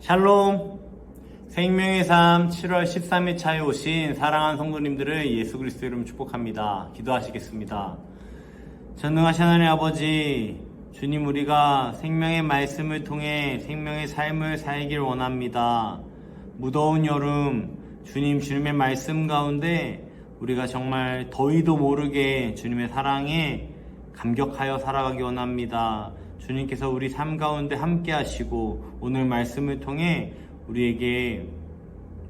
샬롬. 생명의 삶 7월 13일차에 오신 사랑하는 성도님들을 예수 그리스도 이름 축복합니다. 기도하시겠습니다. 전능하신 하나님 아버지, 주님, 우리가 생명의 말씀을 통해 생명의 삶을 살길 원합니다. 무더운 여름, 주님의 말씀 가운데 우리가 정말 더위도 모르게 주님의 사랑에 감격하여 살아가기 원합니다. 주님께서 우리 삶 가운데 함께 하시고 오늘 말씀을 통해 우리에게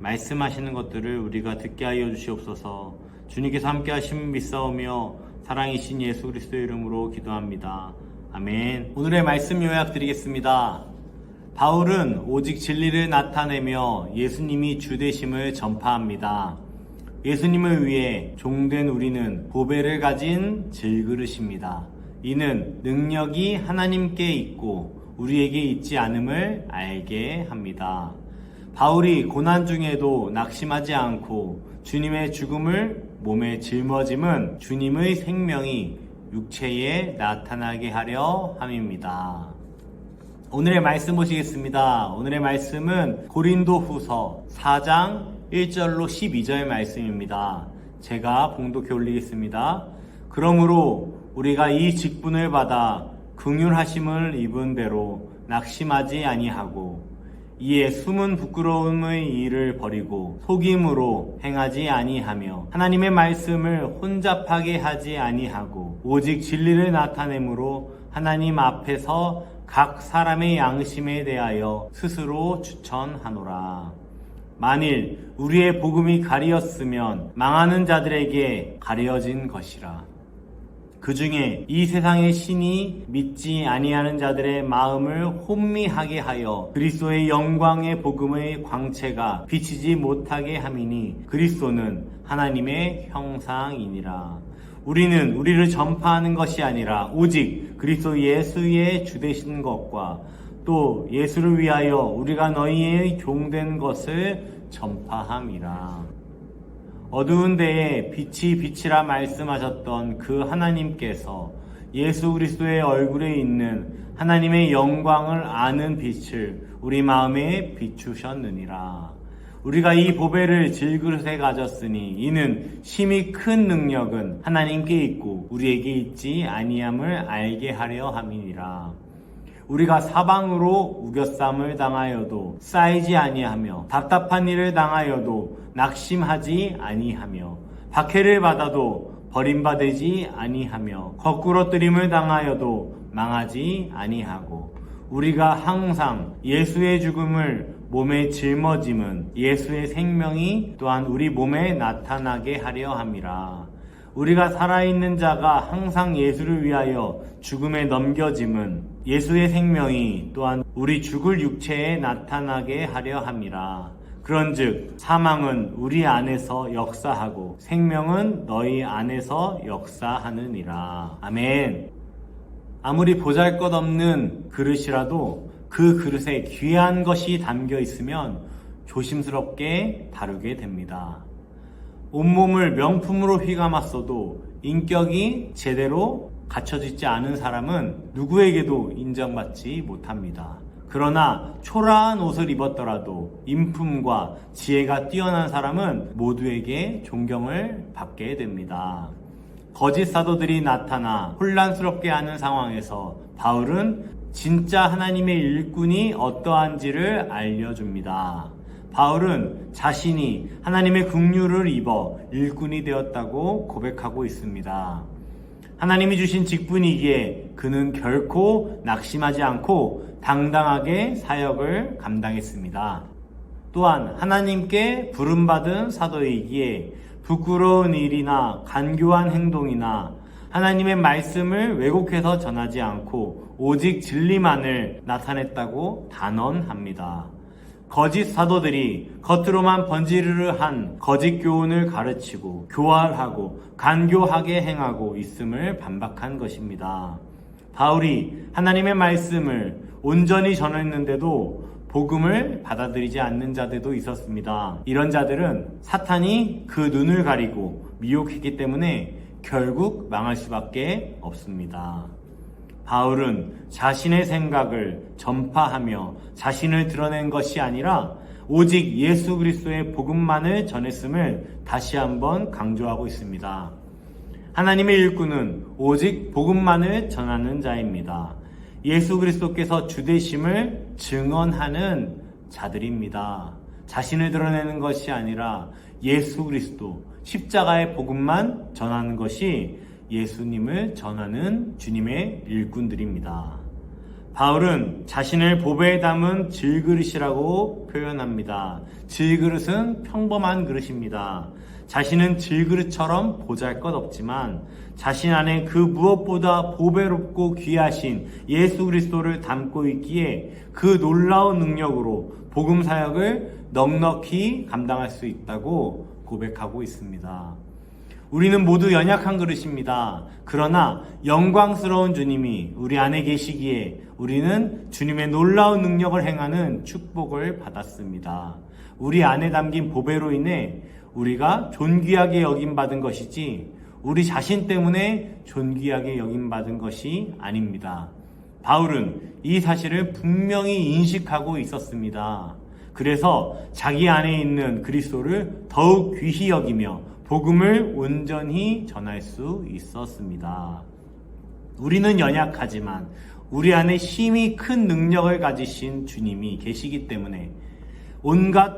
말씀하시는 것들을 우리가 듣게 하여 주시옵소서. 주님께서 함께 하심을 믿사오며 사랑이신 예수 그리스도의 이름으로 기도합니다. 아멘. 오늘의 말씀 요약 드리겠습니다. 바울은 오직 진리를 나타내며 예수님이 주 되심을 전파합니다. 예수님을 위해 종된 우리는 보배를 가진 질그릇입니다. 이는 능력이 하나님께 있고 우리에게 있지 않음을 알게 합니다. 바울이 고난 중에도 낙심하지 않고 주님의 죽음을 몸에 짊어짐은 주님의 생명이 육체에 나타나게 하려 함입니다. 오늘의 말씀 보시겠습니다. 오늘의 말씀은 고린도후서 4장 1절로 12절 말씀입니다. 제가 봉독해 올리겠습니다. 그러므로 우리가 이 직분을 받아 긍휼하심을 입은 대로 낙심하지 아니하고 이에 숨은 부끄러움의 일을 버리고 속임으로 행하지 아니하며 하나님의 말씀을 혼잡하게 하지 아니하고 오직 진리를 나타내므로 하나님 앞에서 각 사람의 양심에 대하여 스스로 추천하노라. 만일 우리의 복음이 가리었으면 망하는 자들에게 가려진 것이라. 그 중에 이 세상의 신이 믿지 아니하는 자들의 마음을 혼미하게 하여 그리스도의 영광의 복음의 광채가 비치지 못하게 함이니 그리스도는 하나님의 형상이니라. 우리는 우리를 전파하는 것이 아니라 오직 그리스도 예수의 주 되신 것과 또 예수를 위하여 우리가 너희의 종된 것을 전파함이라. 어두운 데에 빛이 빛이라 말씀하셨던 그 하나님께서 예수 그리스도의 얼굴에 있는 하나님의 영광을 아는 빛을 우리 마음에 비추셨느니라. 우리가 이 보배를 질그릇에 가졌으니 이는 심히 큰 능력은 하나님께 있고 우리에게 있지 아니함을 알게 하려 함이니라. 우리가 사방으로 우겨쌈을 당하여도 쌓이지 아니하며 답답한 일을 당하여도 낙심하지 아니하며 박해를 받아도 버림받지 아니하며 거꾸러뜨림을 당하여도 망하지 아니하고 우리가 항상 예수의 죽음을 몸에 짊어짐은 예수의 생명이 또한 우리 몸에 나타나게 하려 함이라. 우리가 살아있는 자가 항상 예수를 위하여 죽음에 넘겨짐은 예수의 생명이 또한 우리 죽을 육체에 나타나게 하려 함이라. 그런즉 사망은 우리 안에서 역사하고 생명은 너희 안에서 역사하느니라. 아멘. 아무리 보잘것없는 그릇이라도 그 그릇에 귀한 것이 담겨 있으면 조심스럽게 다루게 됩니다. 온몸을 명품으로 휘감았어도 인격이 제대로 갖춰지지 않은 사람은 누구에게도 인정받지 못합니다. 그러나 초라한 옷을 입었더라도 인품과 지혜가 뛰어난 사람은 모두에게 존경을 받게 됩니다. 거짓 사도들이 나타나 혼란스럽게 하는 상황에서 바울은 진짜 하나님의 일꾼이 어떠한지를 알려줍니다. 바울은 자신이 하나님의 긍휼을 입어 일꾼이 되었다고 고백하고 있습니다. 하나님이 주신 직분이기에 그는 결코 낙심하지 않고 당당하게 사역을 감당했습니다. 또한 하나님께 부름받은 사도이기에 부끄러운 일이나 간교한 행동이나 하나님의 말씀을 왜곡해서 전하지 않고 오직 진리만을 나타냈다고 단언합니다. 거짓 사도들이 겉으로만 번지르르한 거짓 교훈을 가르치고 교활하고 간교하게 행하고 있음을 반박한 것입니다. 바울이 하나님의 말씀을 온전히 전했는데도 복음을 받아들이지 않는 자들도 있었습니다. 이런 자들은 사탄이 그 눈을 가리고 미혹했기 때문에 결국 망할 수밖에 없습니다. 바울은 자신의 생각을 전파하며 자신을 드러낸 것이 아니라 오직 예수 그리스도의 복음만을 전했음을 다시 한번 강조하고 있습니다. 하나님의 일꾼은 오직 복음만을 전하는 자입니다. 예수 그리스도께서 주되심을 증언하는 자들입니다. 자신을 드러내는 것이 아니라 예수 그리스도, 십자가의 복음만 전하는 것이 예수님을 전하는 주님의 일꾼들입니다. 바울은 자신을 보배에 담은 질그릇이라고 표현합니다. 질그릇은 평범한 그릇입니다. 자신은 질그릇처럼 보잘것없지만 자신 안에 그 무엇보다 보배롭고 귀하신 예수 그리스도를 담고 있기에 그 놀라운 능력으로 복음 사역을 넉넉히 감당할 수 있다고 고백하고 있습니다. 우리는 모두 연약한 그릇입니다. 그러나 영광스러운 주님이 우리 안에 계시기에 우리는 주님의 놀라운 능력을 행하는 축복을 받았습니다. 우리 안에 담긴 보배로 인해 우리가 존귀하게 여김받은 것이지 우리 자신 때문에 존귀하게 여김받은 것이 아닙니다. 바울은 이 사실을 분명히 인식하고 있었습니다. 그래서 자기 안에 있는 그리스도를 더욱 귀히 여기며 복음을 온전히 전할 수 있었습니다. 우리는 연약하지만 우리 안에 힘이 큰 능력을 가지신 주님이 계시기 때문에 온갖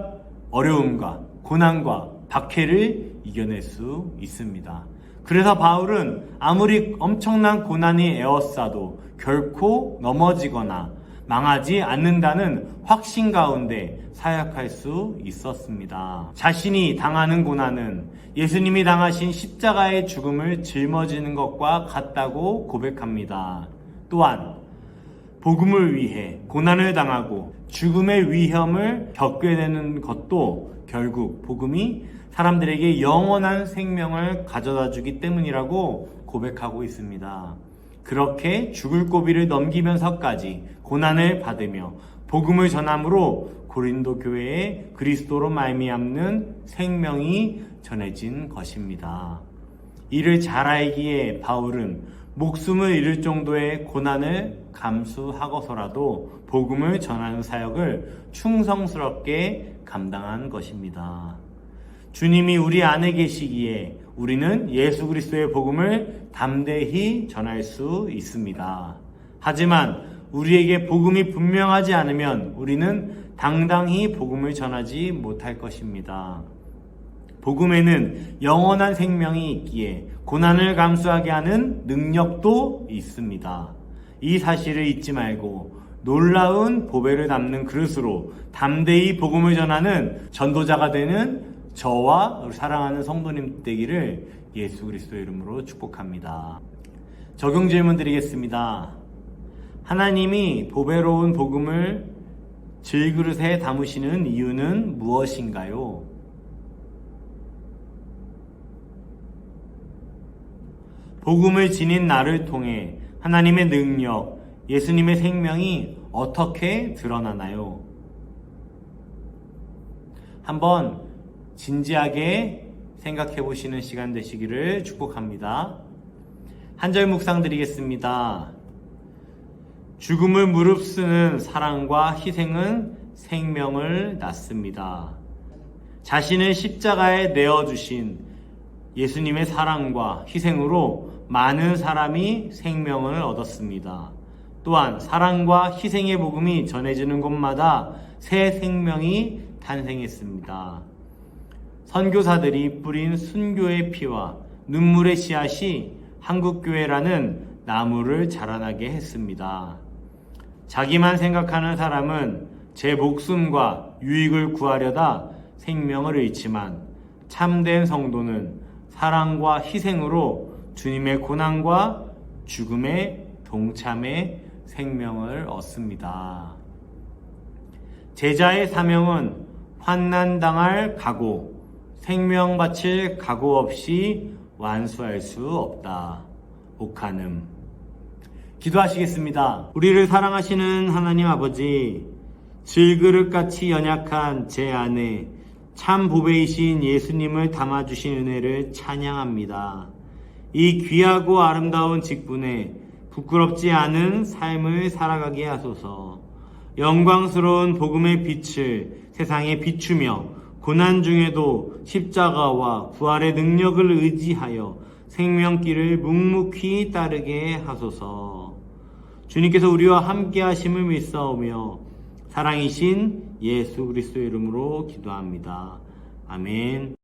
어려움과 고난과 박해를 이겨낼 수 있습니다. 그래서 바울은 아무리 엄청난 고난이 에워싸도 결코 넘어지거나 망하지 않는다는 확신 가운데 사역할 수 있었습니다. 자신이 당하는 고난은 예수님이 당하신 십자가의 죽음을 짊어지는 것과 같다고 고백합니다. 또한 복음을 위해 고난을 당하고 죽음의 위험을 겪게 되는 것도 결국 복음이 사람들에게 영원한 생명을 가져다 주기 때문이라고 고백하고 있습니다. 그렇게 죽을 고비를 넘기면서까지 고난을 받으며 복음을 전함으로 고린도 교회에 그리스도로 말미암는 생명이 전해진 것입니다. 이를 잘 알기에 바울은 목숨을 잃을 정도의 고난을 감수하고서라도 복음을 전하는 사역을 충성스럽게 감당한 것입니다. 주님이 우리 안에 계시기에 우리는 예수 그리스도의 복음을 담대히 전할 수 있습니다. 하지만 우리에게 복음이 분명하지 않으면 우리는 당당히 복음을 전하지 못할 것입니다. 복음에는 영원한 생명이 있기에 고난을 감수하게 하는 능력도 있습니다. 이 사실을 잊지 말고 놀라운 보배를 담는 그릇으로 담대히 복음을 전하는 전도자가 되는 저와 우리 사랑하는 성도님 되기를 예수 그리스도의 이름으로 축복합니다. 적용 질문 드리겠습니다. 하나님이 보배로운 복음을 질그릇에 담으시는 이유는 무엇인가요? 복음을 지닌 나를 통해 하나님의 능력, 예수님의 생명이 어떻게 드러나나요? 한번 진지하게 생각해 보시는 시간 되시기를 축복합니다. 한 절 묵상 드리겠습니다. 죽음을 무릅쓰는 사랑과 희생은 생명을 낳습니다. 자신을 십자가에 내어주신 예수님의 사랑과 희생으로 많은 사람이 생명을 얻었습니다. 또한 사랑과 희생의 복음이 전해지는 곳마다 새 생명이 탄생했습니다. 선교사들이 뿌린 순교의 피와 눈물의 씨앗이 한국교회라는 나무를 자라나게 했습니다. 자기만 생각하는 사람은 제 목숨과 유익을 구하려다 생명을 잃지만 참된 성도는 사랑과 희생으로 주님의 고난과 죽음에 동참해 생명을 얻습니다. 제자의 사명은 환난당할 각오, 생명 바칠 각오 없이 완수할 수 없다. 옥한음. 기도하시겠습니다. 우리를 사랑하시는 하나님 아버지, 질그릇같이 연약한 제 안에 참 보배이신 예수님을 담아주신 은혜를 찬양합니다. 이 귀하고 아름다운 직분에 부끄럽지 않은 삶을 살아가게 하소서. 영광스러운 복음의 빛을 세상에 비추며 고난 중에도 십자가와 부활의 능력을 의지하여 생명길을 묵묵히 따르게 하소서. 주님께서 우리와 함께 하심을 믿사오며 사랑이신 예수 그리스도의 이름으로 기도합니다. 아멘.